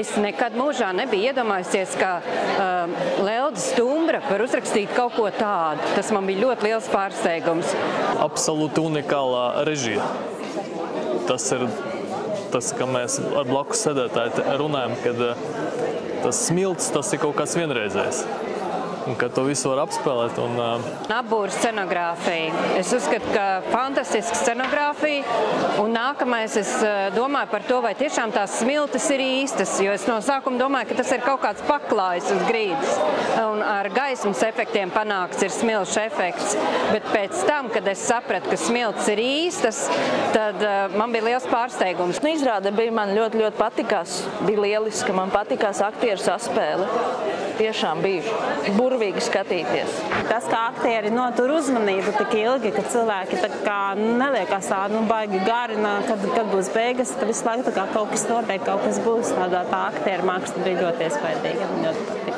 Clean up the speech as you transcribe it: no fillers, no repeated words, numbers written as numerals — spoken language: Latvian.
Es nekad mūžā nebiju iedomājusies, ka Lelda Stumbra var uzrakstīt kaut ko tādu. Tas man bija ļoti liels pārsteigums. Absolūti unikālā režija. Tas ir tas, ka mēs ar blakus sēdētāji runājam, kad tas smilts, tas ir kaut kāds vienreizējs. Un ka to visu var apspēlēt. Apbūra scenogrāfija. Es uzskatu, ka fantastiska scenogrāfija. Un nākamais es domāju par to, vai tiešām tās smiltis ir īstas. Jo es no sākuma domāju, ka tas ir kaut kāds paklājs uz grīdas. Un ar gaismas efektiem panākts ir smilšu efekts. Bet pēc tam, kad es sapratu, ka smiltis ir īstas, tad man bija liels pārsteigums. Izrāde bija man ļoti patikās. Bija lieliski, man patikās aktieru saspēle. Tiešām bija burvīgi skatīties. Tas, kā aktieri notur uzmanību tik ilgi, ka cilvēki tā kā neliekās tādu baigi gari, kad būs beigas, tad visu laiku tā kā kaut kas notiek, kaut kas būs. Tā aktieru māksla bija ļoti iespaidīga. Ļoti patika.